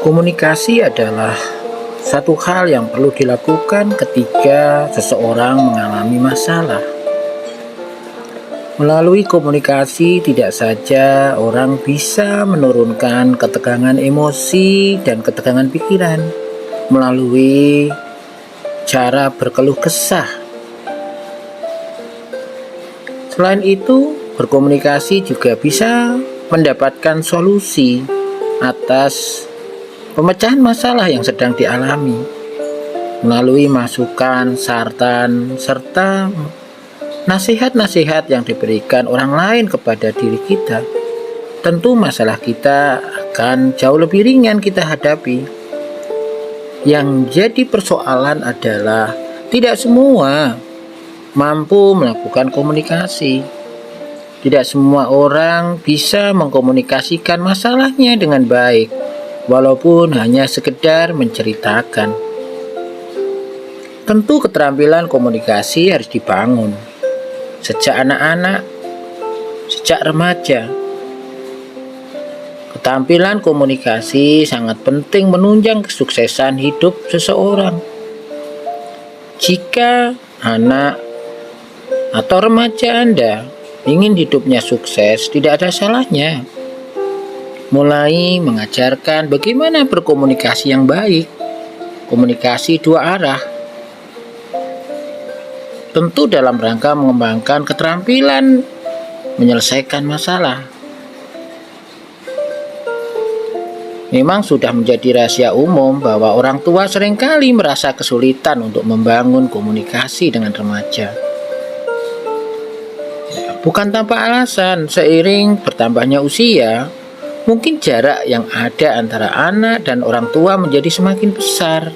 Komunikasi adalah satu hal yang perlu dilakukan ketika seseorang mengalami masalah. Melalui komunikasi, tidak saja orang bisa menurunkan ketegangan emosi dan ketegangan pikiran melalui cara berkeluh kesah. Selain itu, berkomunikasi juga bisa mendapatkan solusi atas pemecahan masalah yang sedang dialami melalui masukan, saran, serta nasihat-nasihat yang diberikan orang lain kepada diri kita. Tentu masalah kita akan jauh lebih ringan kita hadapi. Yang jadi persoalan adalah tidak semua mampu melakukan komunikasi. Tidak semua orang bisa mengkomunikasikan masalahnya dengan baik, walaupun hanya sekedar menceritakan. Tentu keterampilan komunikasi harus dibangun sejak anak-anak, sejak remaja. Keterampilan komunikasi sangat penting menunjang kesuksesan hidup seseorang. Jika anak atau remaja Anda ingin hidupnya sukses, tidak ada salahnya mulai mengajarkan bagaimana berkomunikasi yang baik, komunikasi dua arah. Tentu dalam rangka mengembangkan keterampilan menyelesaikan masalah. Memang sudah menjadi rahasia umum bahwa orang tua seringkali merasa kesulitan untuk membangun komunikasi dengan remaja. Bukan tanpa alasan, seiring bertambahnya usia, mungkin jarak yang ada antara anak dan orang tua menjadi semakin besar.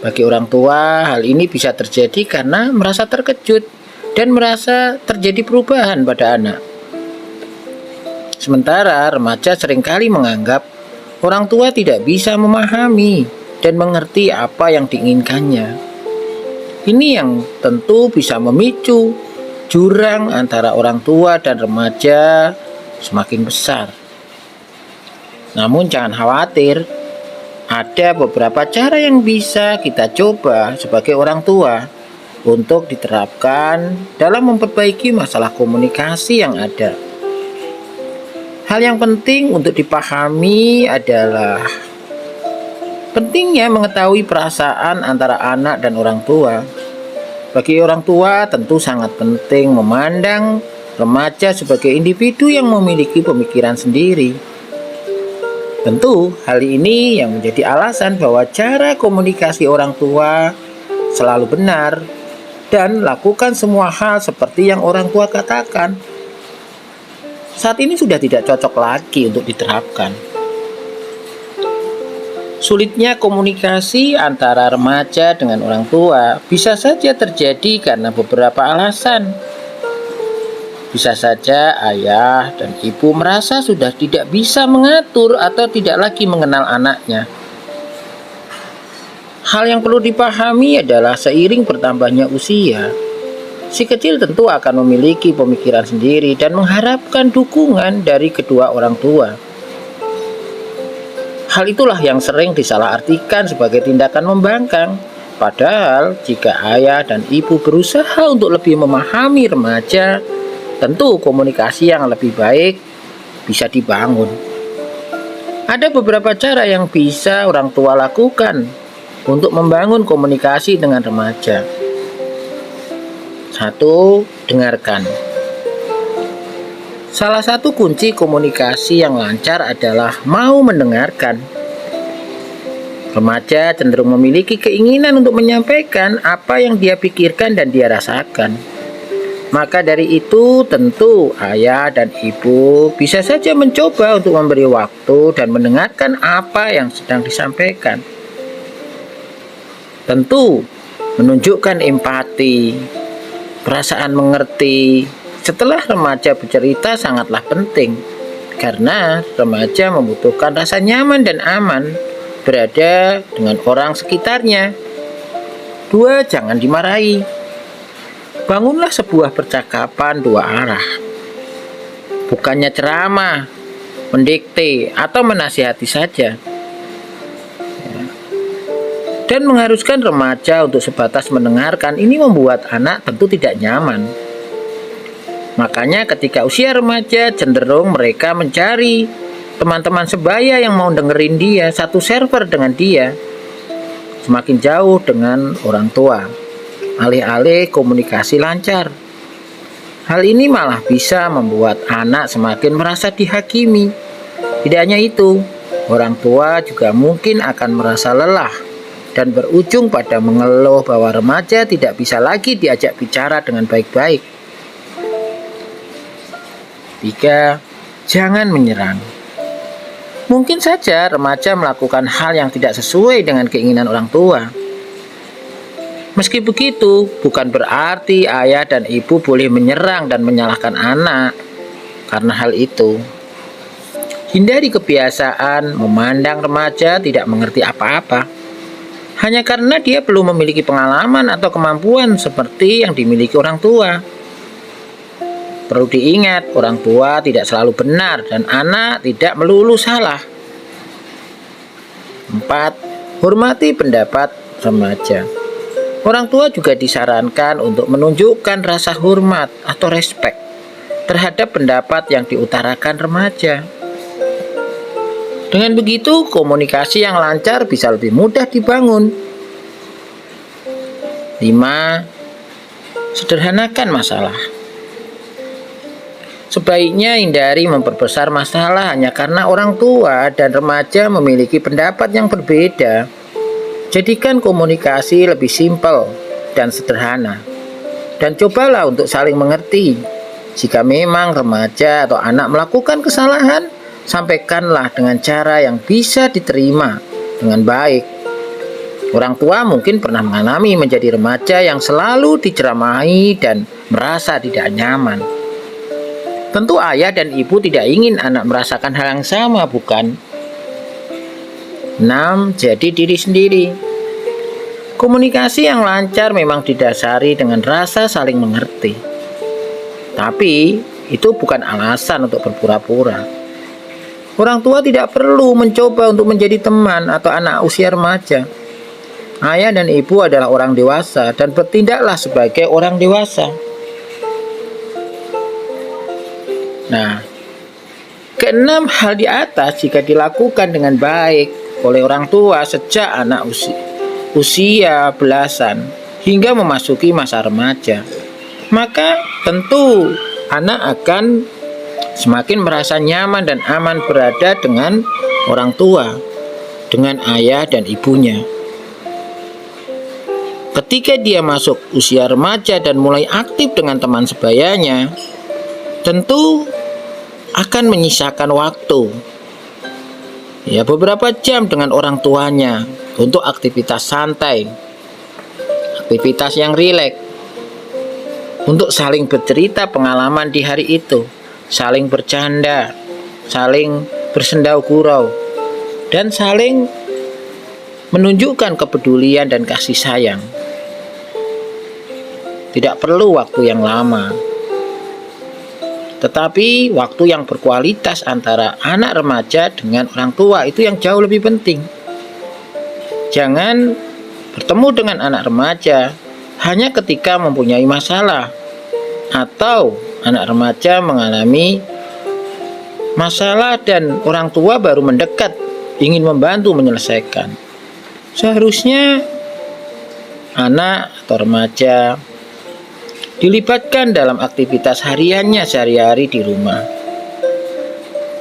Bagi orang tua, hal ini bisa terjadi karena merasa terkejut dan merasa terjadi perubahan pada anak. Sementara remaja seringkali menganggap orang tua tidak bisa memahami dan mengerti apa yang diinginkannya. Ini yang tentu bisa memicu jurang antara orang tua dan remaja semakin besar. Namun jangan khawatir, ada beberapa cara yang bisa kita coba sebagai orang tua untuk diterapkan dalam memperbaiki masalah komunikasi yang ada. Hal yang penting untuk dipahami adalah pentingnya mengetahui perasaan antara anak dan orang tua. Bagi orang tua tentu sangat penting memandang remaja sebagai individu yang memiliki pemikiran sendiri. Tentu hal ini yang menjadi alasan bahwa cara komunikasi orang tua selalu benar dan lakukan semua hal seperti yang orang tua katakan. Saat ini sudah tidak cocok lagi untuk diterapkan. Sulitnya komunikasi antara remaja dengan orang tua bisa saja terjadi karena beberapa alasan. Bisa saja ayah dan ibu merasa sudah tidak bisa mengatur atau tidak lagi mengenal anaknya. Hal yang perlu dipahami adalah seiring bertambahnya usia, si kecil tentu akan memiliki pemikiran sendiri dan mengharapkan dukungan dari kedua orang tua. Hal itulah yang sering disalahartikan sebagai tindakan membangkang. Padahal jika ayah dan ibu berusaha untuk lebih memahami remaja, tentu komunikasi yang lebih baik bisa dibangun. Ada beberapa cara yang bisa orang tua lakukan untuk membangun komunikasi dengan remaja. 1. Dengarkan. Salah satu kunci komunikasi yang lancar adalah mau mendengarkan. Remaja cenderung memiliki keinginan untuk menyampaikan apa yang dia pikirkan dan dia rasakan. Maka dari itu tentu ayah dan ibu bisa saja mencoba untuk memberi waktu dan mendengarkan apa yang sedang disampaikan. Tentu menunjukkan empati, perasaan mengerti setelah remaja bercerita sangatlah penting, karena remaja membutuhkan rasa nyaman dan aman berada dengan orang sekitarnya. 2. Jangan dimarahi. Bangunlah sebuah percakapan dua arah. Bukannya ceramah, mendikte, atau menasihati saja. Dan mengharuskan remaja untuk sebatas mendengarkan ini membuat anak tentu tidak nyaman. Makanya ketika usia remaja cenderung mereka mencari teman-teman sebaya yang mau dengerin dia, satu server dengan dia, semakin jauh dengan orang tua, alih-alih komunikasi lancar. Hal ini malah bisa membuat anak semakin merasa dihakimi. Tidak hanya itu, orang tua juga mungkin akan merasa lelah dan berujung pada mengeluh bahwa remaja tidak bisa lagi diajak bicara dengan baik-baik. 3. Jangan menyerang. Mungkin saja remaja melakukan hal yang tidak sesuai dengan keinginan orang tua. Meski begitu, bukan berarti ayah dan ibu boleh menyerang dan menyalahkan anak karena hal itu. Hindari kebiasaan memandang remaja tidak mengerti apa-apa hanya karena dia belum memiliki pengalaman atau kemampuan seperti yang dimiliki orang tua. Perlu diingat, orang tua tidak selalu benar dan anak tidak melulu salah. 4. Hormati pendapat remaja. Orang tua juga disarankan untuk menunjukkan rasa hormat atau respek terhadap pendapat yang diutarakan remaja. Dengan begitu, komunikasi yang lancar bisa lebih mudah dibangun. 5. Sederhanakan masalah. Sebaiknya hindari memperbesar masalah hanya karena orang tua dan remaja memiliki pendapat yang berbeda. Jadikan komunikasi lebih simpel dan sederhana. Dan cobalah untuk saling mengerti. Jika memang remaja atau anak melakukan kesalahan, sampaikanlah dengan cara yang bisa diterima dengan baik. Orang tua mungkin pernah mengalami menjadi remaja yang selalu diceramahi dan merasa tidak nyaman. Tentu ayah dan ibu tidak ingin anak merasakan hal yang sama, bukan? 6. Jadi diri sendiri. Komunikasi yang lancar memang didasari dengan rasa saling mengerti. Tapi itu bukan alasan untuk berpura-pura. Orang tua tidak perlu mencoba untuk menjadi teman atau anak usia remaja. Ayah dan ibu adalah orang dewasa dan bertindaklah sebagai orang dewasa. Nah, keenam hal di atas jika dilakukan dengan baik oleh orang tua sejak anak usia belasan hingga memasuki masa remaja, maka tentu anak akan semakin merasa nyaman dan aman berada dengan orang tua, dengan ayah dan ibunya. Ketika dia masuk usia remaja dan mulai aktif dengan teman sebayanya, tentu akan menyisakan waktu, beberapa jam dengan orang tuanya untuk aktivitas santai, aktivitas yang rileks, untuk saling bercerita pengalaman di hari itu, saling bercanda, saling bersendau gurau, dan saling menunjukkan kepedulian dan kasih sayang. Tidak perlu waktu yang lama, tetapi waktu yang berkualitas antara anak remaja dengan orang tua itu yang jauh lebih penting. Jangan bertemu dengan anak remaja hanya ketika mempunyai masalah atau anak remaja mengalami masalah dan orang tua baru mendekat ingin membantu menyelesaikan. Seharusnya anak atau remaja dilibatkan dalam aktivitas hariannya sehari-hari di rumah.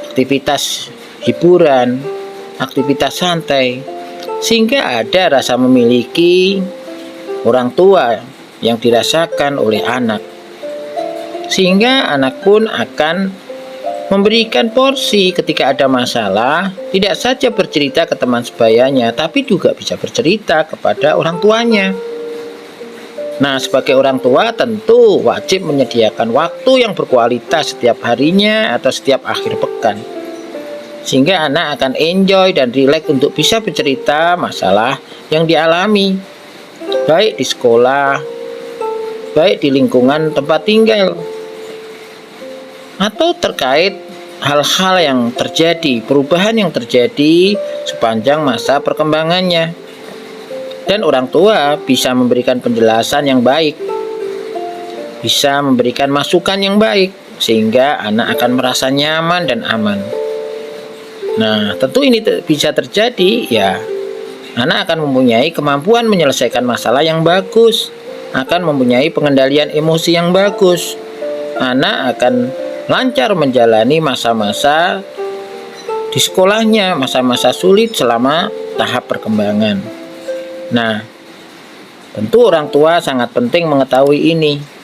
Aktivitas hiburan, aktivitas santai, sehingga ada rasa memiliki orang tua yang dirasakan oleh anak. Sehingga anak pun akan memberikan porsi ketika ada masalah, tidak saja bercerita ke teman sebayanya, tapi juga bisa bercerita kepada orang tuanya. Nah, sebagai orang tua tentu wajib menyediakan waktu yang berkualitas setiap harinya atau setiap akhir pekan, sehingga anak akan enjoy dan rileks untuk bisa bercerita masalah yang dialami, baik di sekolah, baik di lingkungan tempat tinggal, atau terkait hal-hal yang terjadi, perubahan yang terjadi sepanjang masa perkembangannya. Dan orang tua bisa memberikan penjelasan yang baik, bisa memberikan masukan yang baik, sehingga anak akan merasa nyaman dan aman. Nah, tentu ini bisa terjadi ya. Anak akan mempunyai kemampuan menyelesaikan masalah yang bagus, akan mempunyai pengendalian emosi yang bagus. Anak akan lancar menjalani masa-masa di sekolahnya, masa-masa sulit selama tahap perkembangan. Nah, tentu orang tua sangat penting mengetahui ini.